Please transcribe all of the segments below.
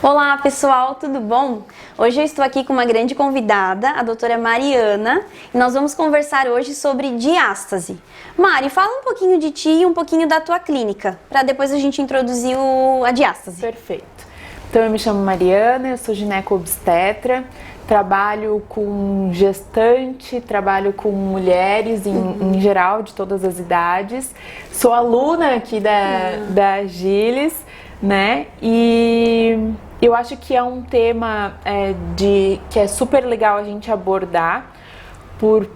Olá pessoal, tudo bom? Hoje eu estou aqui com uma grande convidada, a doutora Mariana, e nós vamos conversar hoje sobre diástase. Mari, fala um pouquinho de ti e um pouquinho da tua clínica, para depois a gente introduzir a diástase. Perfeito. Então eu me chamo Mariana, eu sou gineco-obstetra, trabalho com gestante, trabalho com mulheres em geral, de todas as idades. Sou aluna aqui da Giles, né? E eu acho que é um tema que é super legal a gente abordar,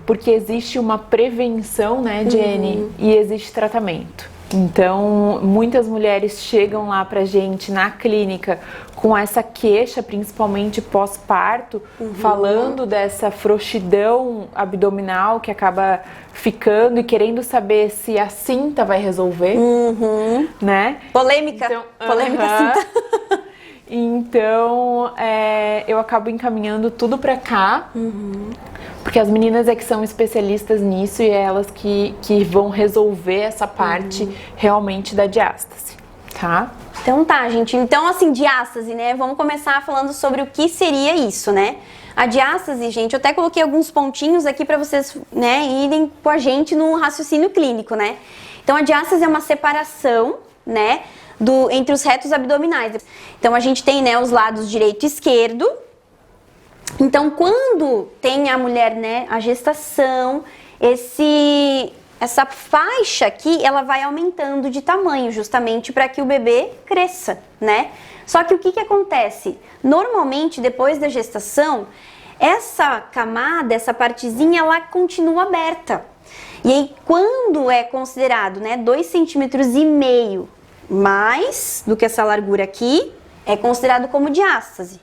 porque existe uma prevenção, né, Jenny, e existe tratamento. Então, muitas mulheres chegam lá pra gente na clínica com essa queixa, principalmente pós-parto, falando dessa frouxidão abdominal que acaba ficando e querendo saber se a cinta vai resolver, né? Polêmica, então, polêmica cinta. Então, eu acabo encaminhando tudo pra cá, porque as meninas é que são especialistas nisso e é elas que vão resolver essa parte realmente da diástase, tá? Então tá, gente. Então, assim, diástase, né? Vamos começar falando sobre o que seria isso, né? A diástase, gente, eu até coloquei alguns pontinhos aqui pra vocês, né, irem com a gente no raciocínio clínico, né? Então, a diástase é uma separação, né, entre os retos abdominais. Então, a gente tem, né, os lados direito e esquerdo. Então, quando tem a mulher, né, a gestação, essa faixa aqui, ela vai aumentando de tamanho, justamente para que o bebê cresça, né? Só que o que acontece? Normalmente, depois da gestação, essa camada, essa partezinha, ela continua aberta. E aí, quando é considerado, né, 2,5 cm mais do que essa largura aqui, é considerado como diástase.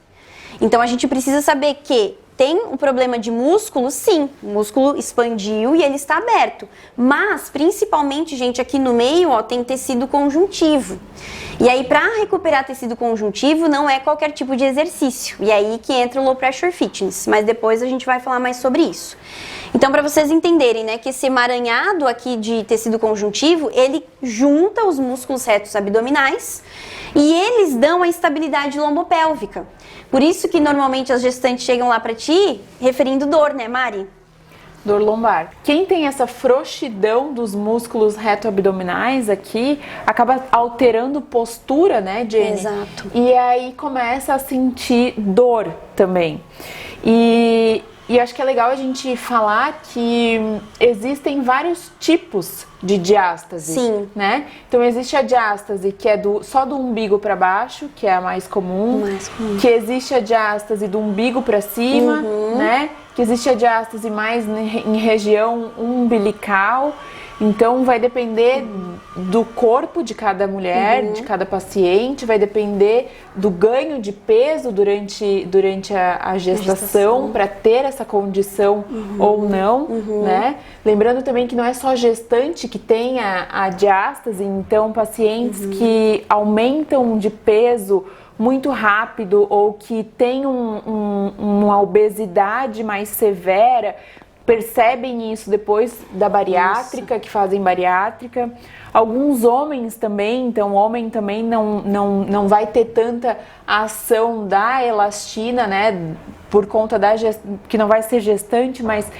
Então, a gente precisa saber que tem um problema de músculo, sim, o músculo expandiu e ele está aberto. Mas, principalmente, gente, aqui no meio, ó, tem tecido conjuntivo. E aí, para recuperar tecido conjuntivo, não é qualquer tipo de exercício. E aí que entra o Low Pressure Fitness. Mas depois a gente vai falar mais sobre isso. Então, para vocês entenderem, né, que esse emaranhado aqui de tecido conjuntivo, ele junta os músculos retos abdominais e eles dão a estabilidade lombopélvica. Por isso que normalmente as gestantes chegam lá pra ti referindo dor, né, Mari? Dor lombar. Quem tem essa frouxidão dos músculos reto-abdominais aqui, acaba alterando postura, né, Jenny? Exato. E aí começa a sentir dor também. E acho que é legal a gente falar que existem vários tipos de diástase, sim, né? Então existe a diástase que é só do umbigo para baixo, que é a mais comum. Que existe a diástase do umbigo para cima, né? Que existe a diástase mais em região umbilical. Então vai depender do corpo de cada mulher, de cada paciente, vai depender do ganho de peso durante a gestação para ter essa condição ou não, né? Lembrando também que não é só gestante que tem a diástase, então pacientes que aumentam de peso muito rápido ou que têm uma obesidade mais severa, percebem isso depois da bariátrica, que fazem bariátrica. Alguns homens também, então o homem também não vai ter tanta ação da elastina, né? Por conta que não vai ser gestante, mas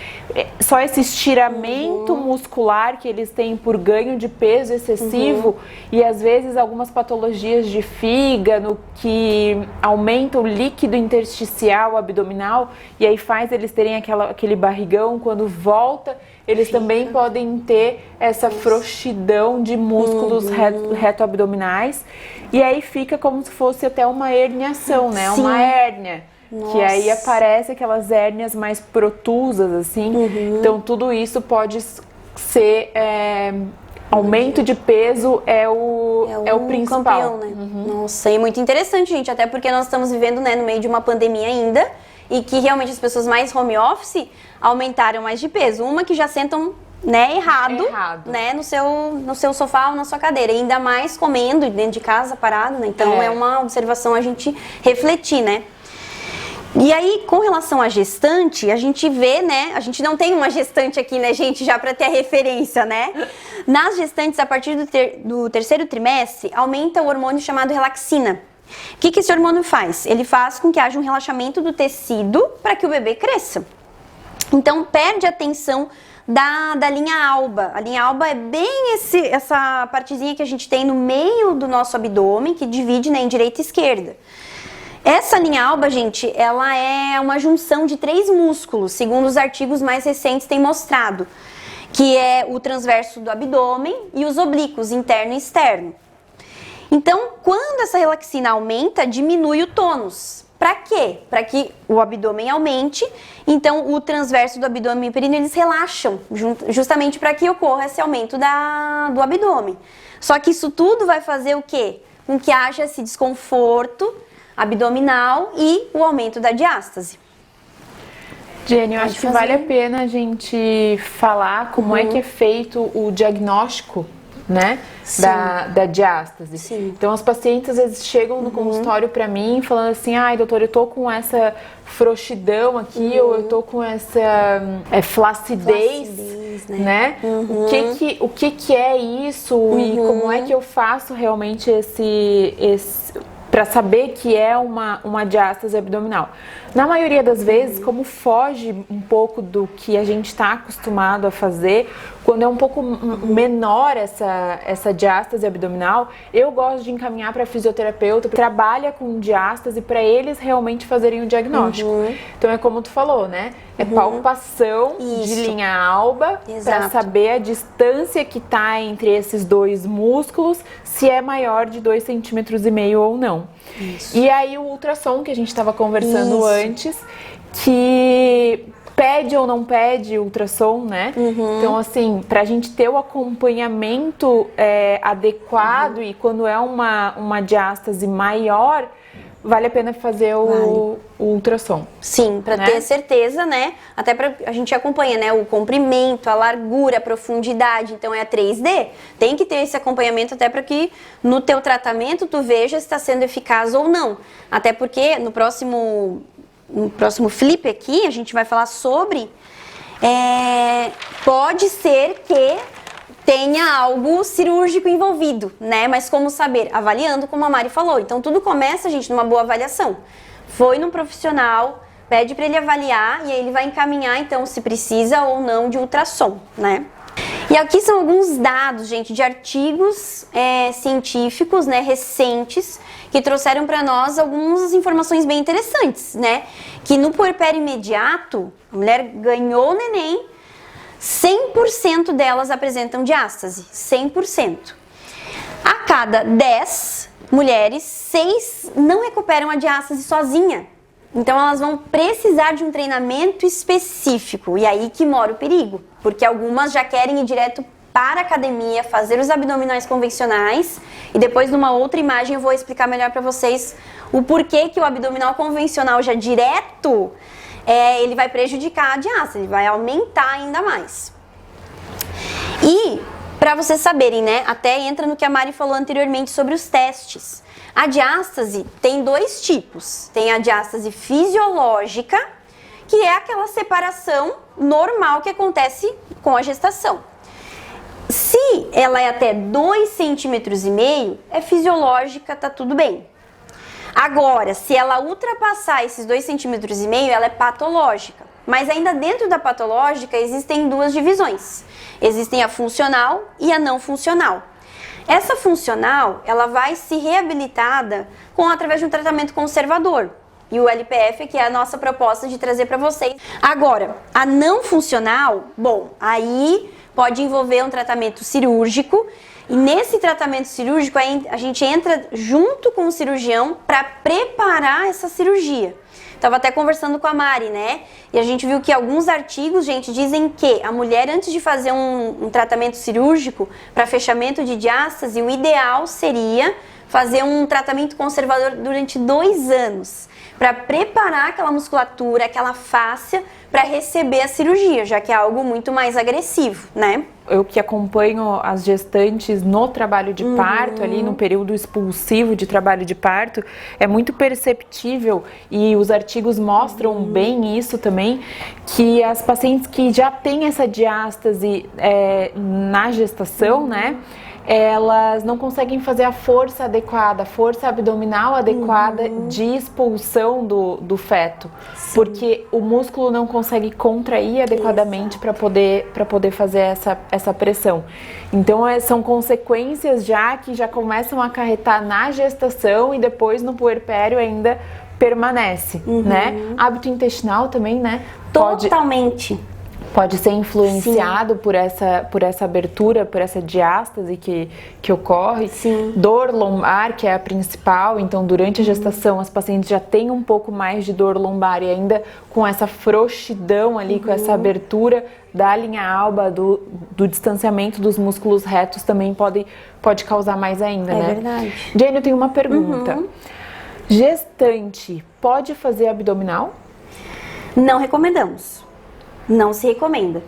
só esse estiramento muscular que eles têm por ganho de peso excessivo e às vezes algumas patologias de fígado que aumentam o líquido intersticial abdominal e aí faz eles terem aquele barrigão, quando volta eles também podem ter essa frouxidão de músculos reto-abdominais e aí fica como se fosse até uma herniação, né? Sim. Uma hérnia. Nossa. Que aí aparece aquelas hérnias mais protusas, assim. Então, tudo isso pode ser... aumento de peso é o principal. Campeão, né? Nossa, e muito interessante, gente. Até porque nós estamos vivendo, né, no meio de uma pandemia ainda. E que realmente as pessoas mais home office aumentaram mais de peso. Uma que já sentam, né, errado. Né, no seu sofá ou na sua cadeira. E ainda mais comendo dentro de casa, parado, né? Então, é uma observação a gente refletir, né? E aí, com relação à gestante, a gente vê, né? A gente não tem uma gestante aqui, né, gente, já para ter a referência, né? Nas gestantes, a partir do terceiro trimestre, aumenta o hormônio chamado relaxina. O que esse hormônio faz? Ele faz com que haja um relaxamento do tecido para que o bebê cresça. Então, perde a atenção da linha alba. A linha alba é bem essa partezinha que a gente tem no meio do nosso abdômen, que divide, né, em direita e esquerda. Essa linha alba, gente, ela é uma junção de 3 músculos, segundo os artigos mais recentes têm mostrado, que é o transverso do abdômen e os oblíquos, interno e externo. Então, quando essa relaxina aumenta, diminui o tônus. Para quê? Para que o abdômen aumente, então o transverso do abdômen e o períneo, eles relaxam, justamente para que ocorra esse aumento do abdômen. Só que isso tudo vai fazer o quê? Com que haja esse desconforto abdominal e o aumento da diástase. Jenny, eu acho que vale a pena a gente falar como é que é feito o diagnóstico, né, da diástase. Sim. Então, as pacientes às vezes chegam no consultório pra mim falando assim, ai, doutora, eu tô com essa frouxidão aqui, ou eu tô com essa flacidez, né? O que é isso e como é que eu faço realmente para saber que é uma diástase abdominal. Na maioria das vezes, como foge um pouco do que a gente está acostumado a fazer, quando é um pouco menor essa diástase abdominal, eu gosto de encaminhar para fisioterapeuta que trabalha com diástase para eles realmente fazerem o diagnóstico. Então é como tu falou, né? É palpação de linha alba para saber a distância que está entre esses 2 músculos, se é maior de 2,5 centímetros ou não. Isso. E aí o ultrassom que a gente estava conversando antes, que pede ou não pede ultrassom, né? Então, assim, pra gente ter o acompanhamento adequado e quando é uma diástase maior, vale a pena fazer o ultrassom. Sim, para ter certeza, né? Até para a gente acompanha, né? O comprimento, a largura, a profundidade. Então é a 3D. Tem que ter esse acompanhamento até para que no teu tratamento tu veja se está sendo eficaz ou não. Até porque no próximo flip aqui a gente vai falar sobre pode ser que tenha algo cirúrgico envolvido, né? Mas como saber? Avaliando, como a Mari falou. Então tudo começa, gente, numa boa avaliação. Foi num profissional, pede para ele avaliar e aí ele vai encaminhar, então, se precisa ou não de ultrassom, né? E aqui são alguns dados, gente, de artigos científicos, né, recentes, que trouxeram para nós algumas informações bem interessantes, né? Que no puerpério imediato, a mulher ganhou o neném, 100% delas apresentam diástase, 100%. A cada 10 mulheres, 6 não recuperam a diástase sozinha. Então elas vão precisar de um treinamento específico. E aí que mora o perigo, porque algumas já querem ir direto para a academia, fazer os abdominais convencionais. E depois numa outra imagem eu vou explicar melhor para vocês o porquê que o abdominal convencional já direto ele vai prejudicar a diástase, ele vai aumentar ainda mais. E, para vocês saberem, né, até entra no que a Mari falou anteriormente sobre os testes. A diástase tem 2 tipos. Tem a diástase fisiológica, que é aquela separação normal que acontece com a gestação. Se ela é até 2,5 centímetros, é fisiológica, tá tudo bem. Agora, se ela ultrapassar esses 2,5 centímetros, ela é patológica. Mas ainda dentro da patológica existem 2 divisões. Existem a funcional e a não funcional. Essa funcional, ela vai se reabilitada através de um tratamento conservador. E o LPF, que é a nossa proposta de trazer para vocês. Agora, a não funcional, bom, aí pode envolver um tratamento cirúrgico. E nesse tratamento cirúrgico, a gente entra junto com o cirurgião para preparar essa cirurgia. Estava até conversando com a Mari, né? E a gente viu que alguns artigos, gente, dizem que a mulher, antes de fazer um tratamento cirúrgico para fechamento de diástase, o ideal seria fazer um tratamento conservador durante 2 anos, para preparar aquela musculatura, aquela fáscia, para receber a cirurgia, já que é algo muito mais agressivo, né? Eu que acompanho as gestantes no trabalho de parto, ali no período expulsivo de trabalho de parto, é muito perceptível, e os artigos mostram bem isso também, que as pacientes que já têm essa diástase na gestação, né, elas não conseguem fazer a força adequada, a força abdominal adequada de expulsão do feto. Sim. Porque o músculo não consegue contrair adequadamente para poder fazer essa pressão. Então são consequências que já começam a acarretar na gestação e depois no puerpério ainda permanece, né? Hábito intestinal também, né? Totalmente. Pode ser influenciado por essa abertura, por essa diástase que ocorre. Sim. Dor lombar, que é a principal. Então, durante a gestação, as pacientes já têm um pouco mais de dor lombar e ainda com essa frouxidão ali, com essa abertura da linha alba, do distanciamento dos músculos retos também pode causar mais ainda, né? É verdade. Jane, eu tenho uma pergunta. Gestante pode fazer abdominal? Não recomendamos. Não se recomenda.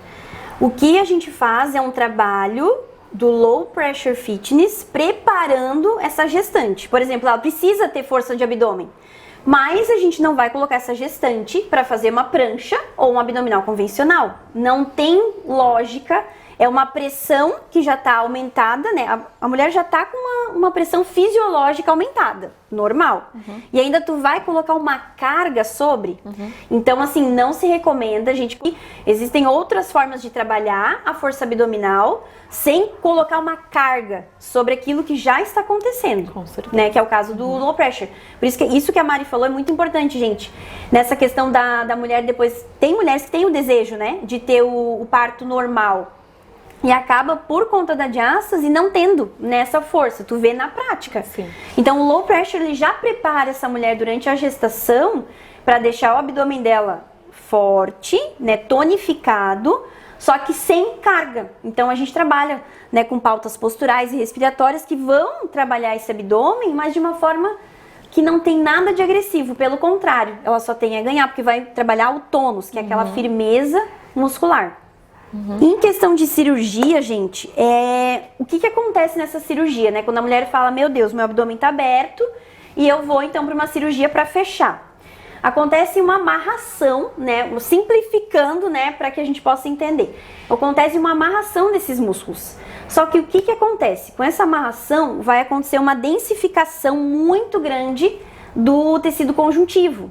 O que a gente faz é um trabalho do Low Pressure Fitness preparando essa gestante. Por exemplo, ela precisa ter força de abdômen, mas a gente não vai colocar essa gestante para fazer uma prancha ou um abdominal convencional. Não tem lógica. É uma pressão que já está aumentada, né? A mulher já está com uma pressão fisiológica aumentada, normal. E ainda tu vai colocar uma carga sobre. Então, assim, não se recomenda, gente. Existem outras formas de trabalhar a força abdominal sem colocar uma carga sobre aquilo que já está acontecendo. Com certeza. Né? Que é o caso do low pressure. Por isso que isso que a Mari falou é muito importante, gente. Nessa questão da mulher depois... Tem mulheres que têm o desejo, né? De ter o parto normal. E acaba por conta da diástase não tendo nessa força, tu vê na prática. Sim. Então o low pressure ele já prepara essa mulher durante a gestação para deixar o abdômen dela forte, né, tonificado, só que sem carga. Então a gente trabalha, né, com pautas posturais e respiratórias que vão trabalhar esse abdômen, mas de uma forma que não tem nada de agressivo, pelo contrário, ela só tem a ganhar, porque vai trabalhar o tônus, que é aquela firmeza muscular. Em questão de cirurgia, gente, o que acontece nessa cirurgia, né? Quando a mulher fala, meu Deus, meu abdômen tá aberto e eu vou então para uma cirurgia para fechar. Acontece uma amarração, né? Simplificando, né? Para que a gente possa entender. Acontece uma amarração desses músculos. Só que o que acontece? Com essa amarração vai acontecer uma densificação muito grande do tecido conjuntivo,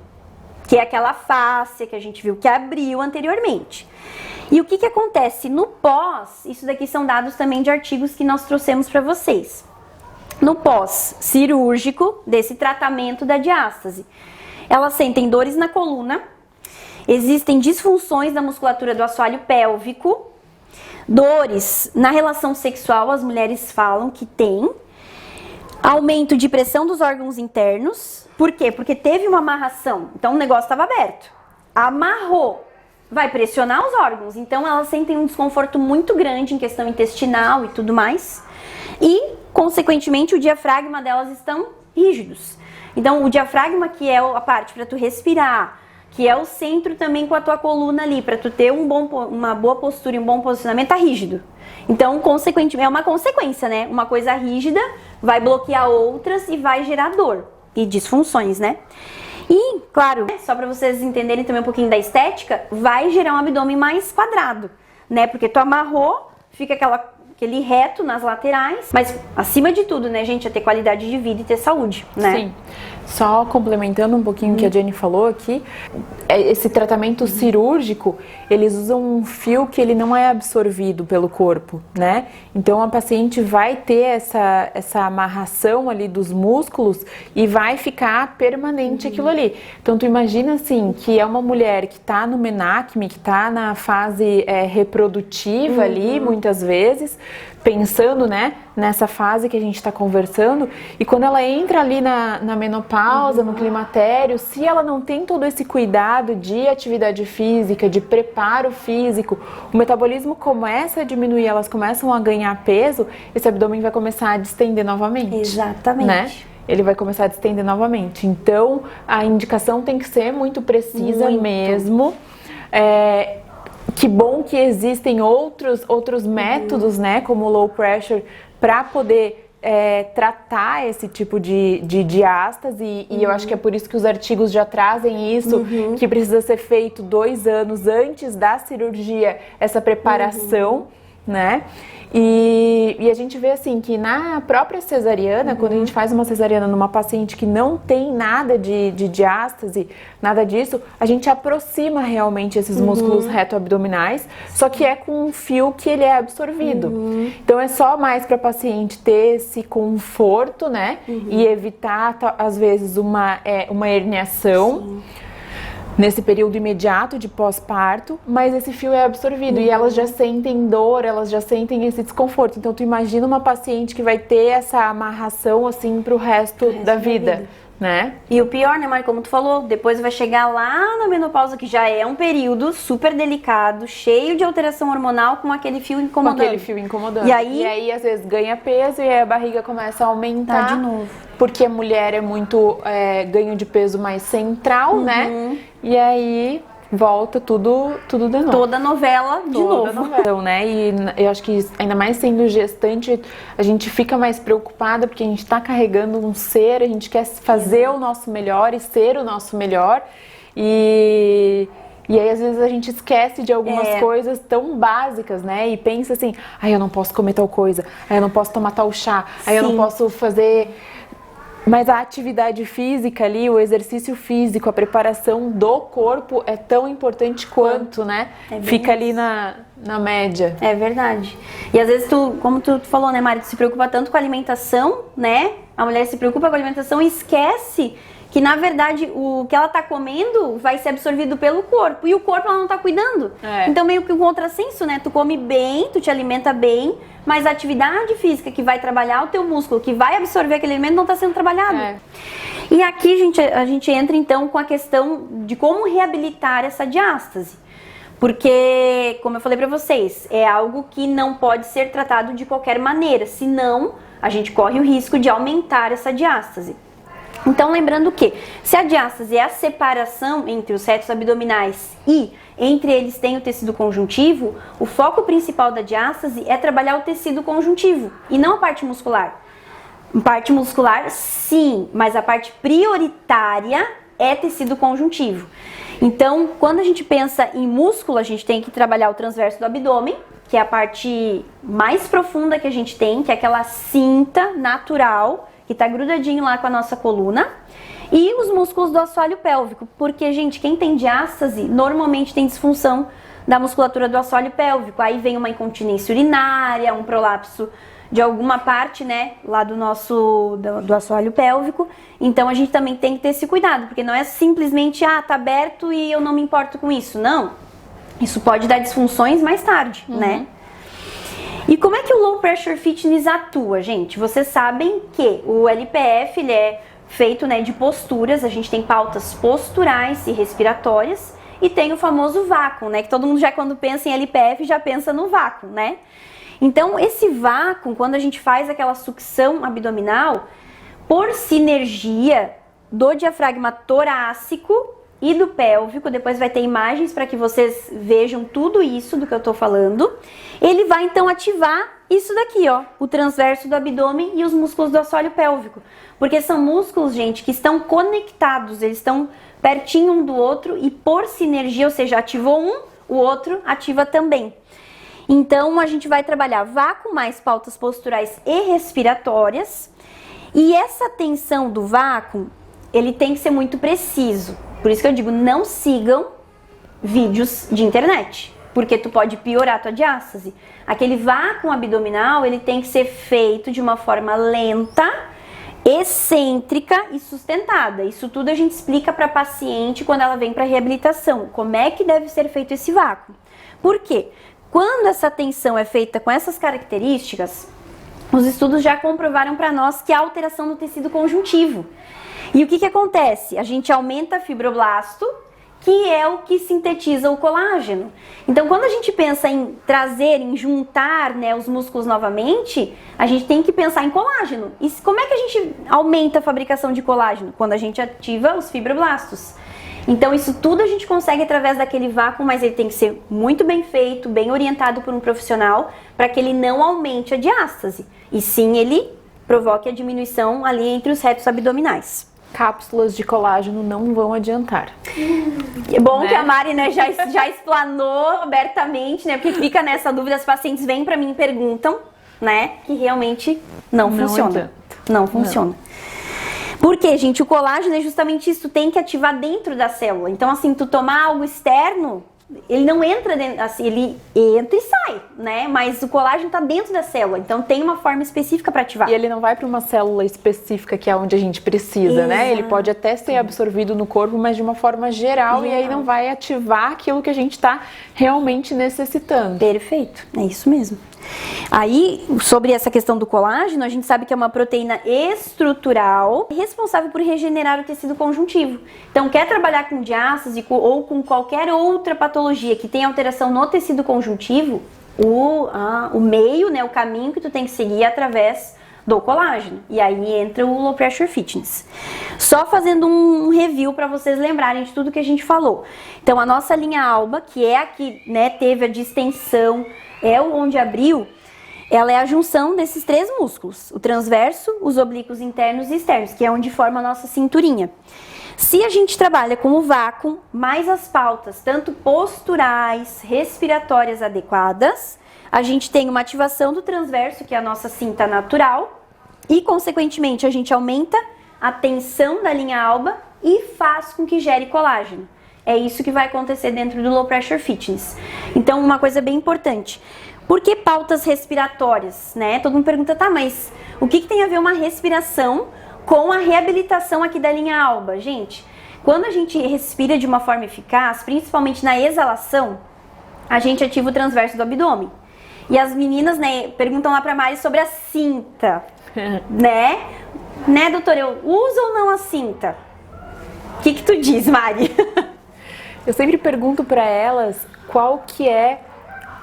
que é aquela fáscia que a gente viu que abriu anteriormente. E o que acontece no pós? Isso daqui são dados também de artigos que nós trouxemos para vocês. No pós cirúrgico desse tratamento da diástase, elas sentem dores na coluna, existem disfunções da musculatura do assoalho pélvico, dores na relação sexual, as mulheres falam que tem, aumento de pressão dos órgãos internos. Por quê? Porque teve uma amarração, então o negócio estava aberto, amarrou. Vai pressionar os órgãos, então elas sentem um desconforto muito grande em questão intestinal e tudo mais. E, consequentemente, o diafragma delas estão rígidos. Então, o diafragma, que é a parte para tu respirar, que é o centro também com a tua coluna ali, para tu ter uma boa postura e um bom posicionamento, tá rígido. Então, consequentemente, é uma consequência, né? Uma coisa rígida vai bloquear outras e vai gerar dor e disfunções, né? E, claro, só para vocês entenderem também um pouquinho da estética, vai gerar um abdômen mais quadrado, né? Porque tu amarrou, fica aquele reto nas laterais, mas acima de tudo, né, gente, é ter qualidade de vida e ter saúde, né? Sim. Só complementando um pouquinho o que a Jenny falou aqui, esse tratamento cirúrgico, eles usam um fio que ele não é absorvido pelo corpo, né? Então a paciente vai ter essa amarração ali dos músculos e vai ficar permanente aquilo ali. Então tu imagina assim, que é uma mulher que tá no menacme, que tá na fase reprodutiva ali, muitas vezes, pensando, né, nessa fase que a gente está conversando, e quando ela entra ali na menopausa, no climatério, se ela não tem todo esse cuidado de atividade física, de preparo físico, o metabolismo começa a diminuir, elas começam a ganhar peso, esse abdômen vai começar a distender novamente. Exatamente. Né? Ele vai começar a distender novamente. Então, a indicação tem que ser muito precisa mesmo. Que bom que existem outros métodos, né, como o low pressure, para poder tratar esse tipo de diástase, e eu acho que é por isso que os artigos já trazem isso, que precisa ser feito 2 anos antes da cirurgia, essa preparação, né? E a gente vê assim que na própria cesariana, quando a gente faz uma cesariana numa paciente que não tem nada de diástase, nada disso, a gente aproxima realmente esses músculos reto-abdominais, só que é com um fio que ele é absorvido. Então é só mais para a paciente ter esse conforto, né? E evitar, às vezes, uma herniação. Nesse período imediato de pós-parto, mas esse fio é absorvido e elas já sentem dor, elas já sentem esse desconforto. Então, tu imagina uma paciente que vai ter essa amarração, assim, pro resto da vida, né? E o pior, né, Mari, como tu falou, depois vai chegar lá na menopausa, que já é um período super delicado, cheio de alteração hormonal, com aquele fio incomodando. Com aquele fio incomodando. E aí, às vezes, ganha peso e aí a barriga começa a aumentar. Tá de novo. Porque a mulher é muito ganho de peso mais central, né? E aí volta tudo de novo. Toda novela de novo. Então, né? E eu acho que ainda mais sendo gestante, a gente fica mais preocupada porque a gente tá carregando um ser, a gente quer fazer o nosso melhor e ser o nosso melhor. E aí, às vezes, a gente esquece de algumas coisas tão básicas, né? E pensa assim, eu não posso comer tal coisa, eu não posso tomar tal chá, eu não posso fazer... Mas a atividade física ali, o exercício físico, a preparação do corpo é tão importante quanto, né? Fica ali na média. É verdade. E às vezes como tu falou, né, Mari, tu se preocupa tanto com a alimentação, né? A mulher se preocupa com a alimentação e esquece que, na verdade, o que ela tá comendo vai ser absorvido pelo corpo. E o corpo ela não tá cuidando. Então, meio que um contrassenso, né? Tu come bem, tu te alimenta bem, mas a atividade física que vai trabalhar o teu músculo, que vai absorver aquele alimento, não está sendo trabalhado. E aqui a gente entra então com a questão de como reabilitar essa diástase. Porque, como eu falei para vocês, é algo que não pode ser tratado de qualquer maneira, senão a gente corre o risco de aumentar essa diástase. Então, lembrando que se a diástase é a separação entre os retos abdominais e entre eles tem o tecido conjuntivo, o foco principal da diástase é trabalhar o tecido conjuntivo e não a parte muscular. Parte muscular, sim, mas a parte prioritária é tecido conjuntivo. Então, quando a gente pensa em músculo, a gente tem que trabalhar o transverso do abdômen, que é a parte mais profunda que a gente tem, que é aquela cinta natural que tá grudadinho lá com a nossa coluna, e os músculos do assoalho pélvico, porque, gente, quem tem diástase normalmente tem disfunção da musculatura do assoalho pélvico, aí vem uma incontinência urinária, um prolapso de alguma parte, né, lá do assoalho pélvico. Então a gente também tem que ter esse cuidado, porque não é simplesmente, tá aberto e eu não me importo com isso, não. Isso pode dar disfunções mais tarde, né? E como é que o Low Pressure Fitness atua, gente? Vocês sabem que o LPF, ele é feito, né, de posturas, a gente tem pautas posturais e respiratórias, e tem o famoso vácuo, né, que todo mundo já, quando pensa em LPF, já pensa no vácuo, né? Então, esse vácuo, quando a gente faz aquela sucção abdominal, por sinergia do diafragma torácico e do pélvico, depois vai ter imagens para que vocês vejam tudo isso do que eu tô falando, ele vai então ativar isso daqui, ó, o transverso do abdômen e os músculos do assoalho pélvico, porque são músculos, gente, que estão conectados, eles estão pertinho um do outro e por sinergia, ou seja, ativou um, o outro ativa também. Então, a gente vai trabalhar vácuo mais pautas posturais e respiratórias, e essa tensão do vácuo, ele tem que ser muito preciso. Por isso que eu digo, não sigam vídeos de internet, porque tu pode piorar a tua diástase. Aquele vácuo abdominal, ele tem que ser feito de uma forma lenta, excêntrica e sustentada. Isso tudo a gente explica para a paciente quando ela vem para reabilitação. Como é que deve ser feito esse vácuo? Por quê? Quando essa tensão é feita com essas características, os estudos já comprovaram para nós que há alteração no tecido conjuntivo. E o que acontece? A gente aumenta fibroblasto, que é o que sintetiza o colágeno. Então, quando a gente pensa em trazer, em juntar, né, os músculos novamente, a gente tem que pensar em colágeno. E como é que a gente aumenta a fabricação de colágeno? Quando a gente ativa os fibroblastos. Então, isso tudo a gente consegue através daquele vácuo, mas ele tem que ser muito bem feito, bem orientado por um profissional, para que ele não aumente a diástase. E sim, ele provoque a diminuição ali entre os retos abdominais. Cápsulas de colágeno não vão adiantar. É bom, né? que a Mari, né, já explanou abertamente, né? Porque fica nessa dúvida, as pacientes vêm pra mim e perguntam, né? Que realmente não funciona. adianta. Não funciona. Porque, gente, o colágeno é justamente isso, tem que ativar dentro da célula. Então, assim, tu tomar algo externo, ele não entra dentro, assim, ele entra e sai, né? Mas o colágeno tá dentro da célula, então tem uma forma específica para ativar. E ele não vai para uma célula específica, que é onde a gente precisa, né? Ele pode até ser absorvido no corpo, mas de uma forma geral, e aí não vai ativar aquilo que a gente tá realmente necessitando. Perfeito, é isso mesmo. Aí, sobre essa questão do colágeno, a gente sabe que é uma proteína estrutural responsável por regenerar o tecido conjuntivo. Então, quer trabalhar com diástase ou com qualquer outra patologia que tenha alteração no tecido conjuntivo, o meio, né, o caminho que tu tem que seguir é através do colágeno. E aí entra o Low Pressure Fitness. Só fazendo um review para vocês lembrarem de tudo que a gente falou. Então, a nossa linha alba, que é a que, né, teve a distensão, é onde abriu, ela é a junção desses três músculos, o transverso, os oblíquos internos e externos, que é onde forma a nossa cinturinha. Se a gente trabalha com o vácuo, mais as pautas, tanto posturais, respiratórias adequadas, a gente tem uma ativação do transverso, que é a nossa cinta natural, e, consequentemente, a gente aumenta a tensão da linha alba e faz com que gere colágeno. É isso que vai acontecer dentro do Low Pressure Fitness. Então, uma coisa bem importante. Por que pautas respiratórias, né? Todo mundo pergunta, tá, mas o que tem a ver uma respiração com a reabilitação aqui da linha alba? Gente, quando a gente respira de uma forma eficaz, principalmente na exalação, a gente ativa o transverso do abdômen. E as meninas, né, perguntam lá pra Mari sobre a cinta, né? Né, doutora, eu uso ou não a cinta? O que tu diz, Mari? Eu sempre pergunto para elas qual que é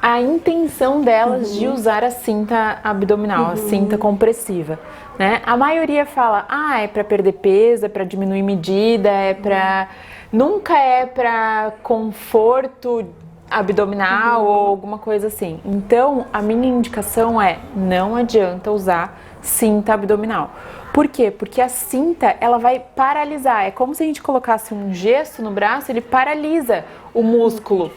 a intenção delas de usar a cinta abdominal, a cinta compressiva, né? A maioria fala, é para perder peso, é para diminuir medida, nunca é para conforto abdominal ou alguma coisa assim. Então, a minha indicação é, não adianta usar cinta abdominal. Por quê? Porque a cinta, ela vai paralisar. É como se a gente colocasse um gesso no braço, ele paralisa o músculo.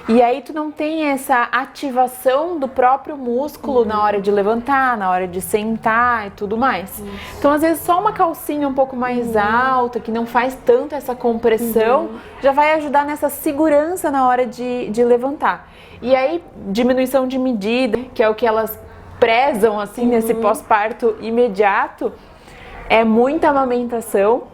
E aí tu não tem essa ativação do próprio músculo na hora de levantar, na hora de sentar e tudo mais. Então, às vezes, só uma calcinha um pouco mais alta, que não faz tanto essa compressão, já vai ajudar nessa segurança na hora de levantar. E aí, diminuição de medida, que é o que elas prezam, assim, nesse pós-parto imediato, é muita amamentação,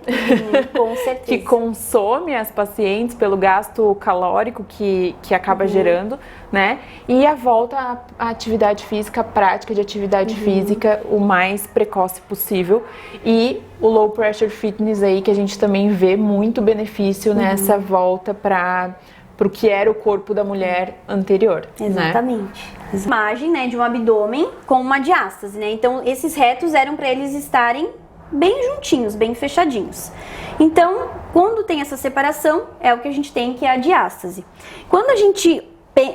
com certeza. que consome as pacientes pelo gasto calórico que acaba gerando, né? E a volta à atividade física, a prática de atividade física o mais precoce possível. E o Low Pressure Fitness aí, que a gente também vê muito benefício nessa volta para o que era o corpo da mulher anterior. Exatamente. Né? Imagem, né, de um abdômen com uma diástase, né? Então, esses retos eram para eles estarem bem juntinhos, bem fechadinhos. Então, quando tem essa separação, é o que a gente tem, que é a diástase. Quando a gente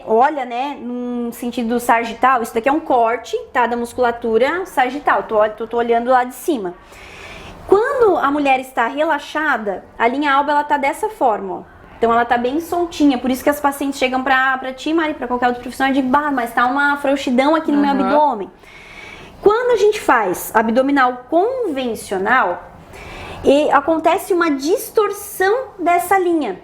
olha, né, num sentido sagital, isso daqui é um corte, tá, da musculatura sagital, tô olhando lá de cima. Quando a mulher está relaxada, a linha alba, ela tá dessa forma, ó. Então, ela tá bem soltinha, por isso que as pacientes chegam pra ti, Mari, pra qualquer outro profissional, e dizem, mas tá uma frouxidão aqui no meu abdômen. Quando a gente faz abdominal convencional, acontece uma distorção dessa linha.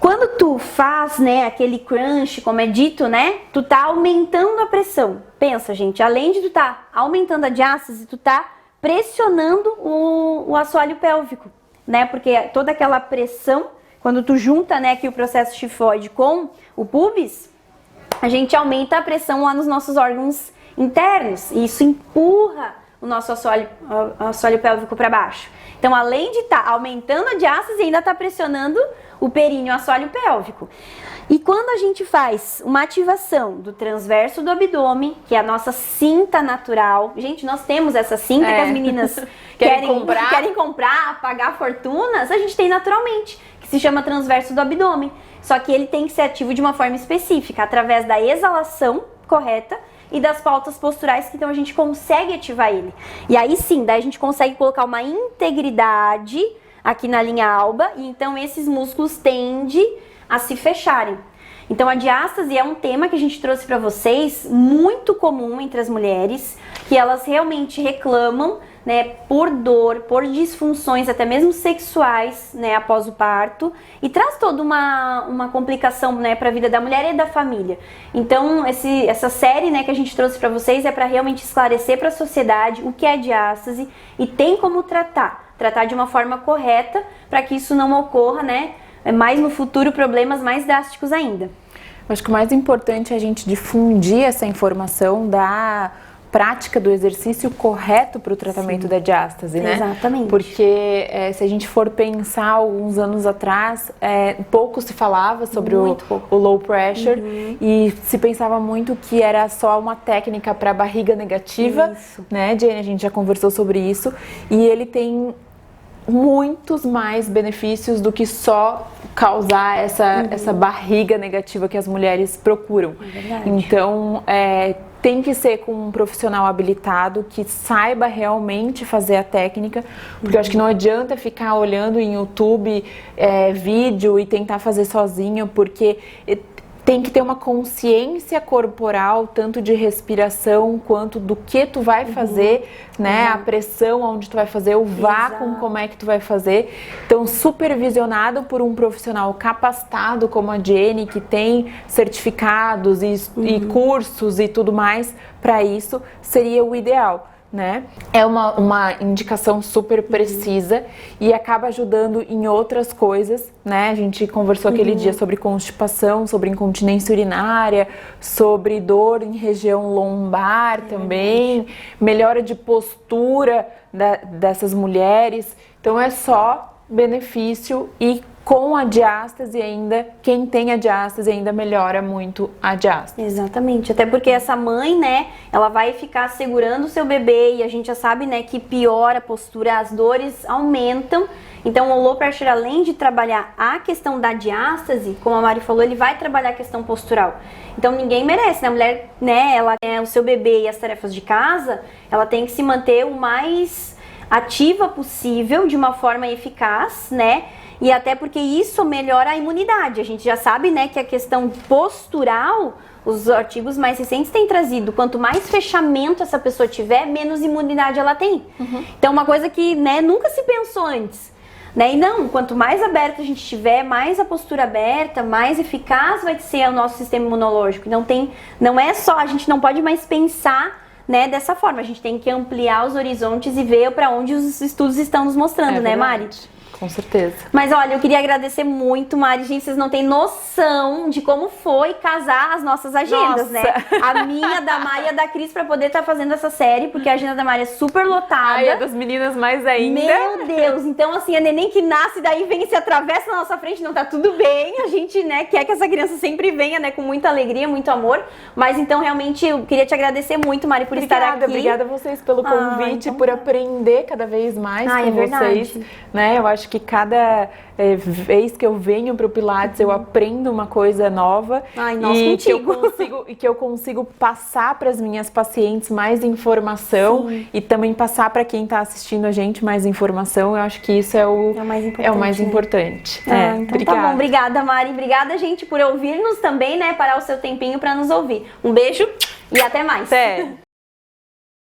Quando tu faz, né, aquele crunch, como é dito, né, tu tá aumentando a pressão. Pensa, gente, além de tu tá aumentando a diástase, tu tá pressionando o assoalho pélvico, né, porque toda aquela pressão, quando tu junta, né, aqui o processo tifoide com o pubis, a gente aumenta a pressão lá nos nossos órgãos internos, e isso empurra o nosso assoalho pélvico para baixo. Então, além de estar aumentando a diástase, ainda está pressionando o períneo, o assoalho pélvico. E quando a gente faz uma ativação do transverso do abdômen, que é a nossa cinta natural, gente, nós temos essa cinta que as meninas querem comprar, pagar fortunas, a gente tem naturalmente, que se chama transverso do abdômen. Só que ele tem que ser ativo de uma forma específica, através da exalação correta e das pautas posturais, que então a gente consegue ativar ele. E aí sim, daí a gente consegue colocar uma integridade aqui na linha alba, e então esses músculos tendem a se fecharem. Então a diástase é um tema que a gente trouxe para vocês, muito comum entre as mulheres, que elas realmente reclamam, né, por dor, por disfunções até mesmo sexuais, né, após o parto, e traz toda uma complicação, né, para a vida da mulher e da família. Então essa série, né, que a gente trouxe para vocês é para realmente esclarecer para a sociedade o que é diástase e tem como tratar de uma forma correta para que isso não ocorra, né, mais no futuro problemas mais drásticos ainda. Eu acho que o mais importante é a gente difundir essa informação da prática do exercício correto para o tratamento da diástase, né? Exatamente. Porque se a gente for pensar alguns anos atrás, pouco se falava sobre o low pressure e se pensava muito que era só uma técnica para barriga negativa, né, Jenny? A gente já conversou sobre isso e ele tem muitos mais benefícios do que só causar essa barriga negativa que as mulheres procuram. Então, tem que ser com um profissional habilitado que saiba realmente fazer a técnica, porque eu acho que não adianta ficar olhando em YouTube vídeo e tentar fazer sozinho, porque tem que ter uma consciência corporal, tanto de respiração quanto do que tu vai fazer, né? A pressão onde tu vai fazer, o vácuo, como é que tu vai fazer. Então, supervisionado por um profissional capacitado como a Jenny, que tem certificados e cursos e tudo mais para isso, seria o ideal, né? É uma indicação super precisa e acaba ajudando em outras coisas, né? A gente conversou aquele dia sobre constipação, sobre incontinência urinária, sobre dor em região lombar também, melhora de postura dessas mulheres. Então é só benefício e com a diástase ainda, quem tem a diástase ainda melhora muito a diástase. Exatamente, até porque essa mãe, né, ela vai ficar segurando o seu bebê e a gente já sabe, né, que piora a postura, as dores aumentam. Então o low pressure, além de trabalhar a questão da diástase, como a Mari falou, ele vai trabalhar a questão postural. Então ninguém merece, né, a mulher, né, ela tem o seu bebê e as tarefas de casa, ela tem que se manter o mais ativa possível, de uma forma eficaz, né, e até porque isso melhora a imunidade. A gente já sabe, né, que a questão postural, os artigos mais recentes têm trazido, quanto mais fechamento essa pessoa tiver, menos imunidade ela tem. Então uma coisa que, né, nunca se pensou antes, né? E não, quanto mais aberta a gente tiver, mais a postura aberta, mais eficaz vai ser o nosso sistema imunológico. Não é só, a gente não pode mais pensar, né, dessa forma. A gente tem que ampliar os horizontes e ver para onde os estudos estão nos mostrando, né, Mari? Com certeza. Mas olha, eu queria agradecer muito, Mari. Gente, vocês não têm noção de como foi casar as nossas agendas, né? A minha, da Mari e a da Cris, pra poder estar fazendo essa série, porque a agenda da Mari é super lotada. Ai, a das meninas mais ainda. Meu Deus! Então, assim, a neném que nasce daí vem e se atravessa na nossa frente, não tá tudo bem. A gente, né, quer que essa criança sempre venha, né, com muita alegria, muito amor. Mas, então, realmente, eu queria te agradecer muito, Mari, por estar aqui. Obrigada a vocês pelo convite, por aprender cada vez mais com vocês. Né? Eu acho que cada vez que eu venho para o Pilates, eu aprendo uma coisa nova. Ai, nossa, que eu consigo passar para as minhas pacientes mais informação e também passar para quem está assistindo a gente mais informação. Eu acho que isso é o mais importante. Então obrigada. Tá bom, obrigada, Mari. Obrigada, gente, por ouvir-nos também, né? Parar o seu tempinho para nos ouvir. Um beijo e até mais. Até.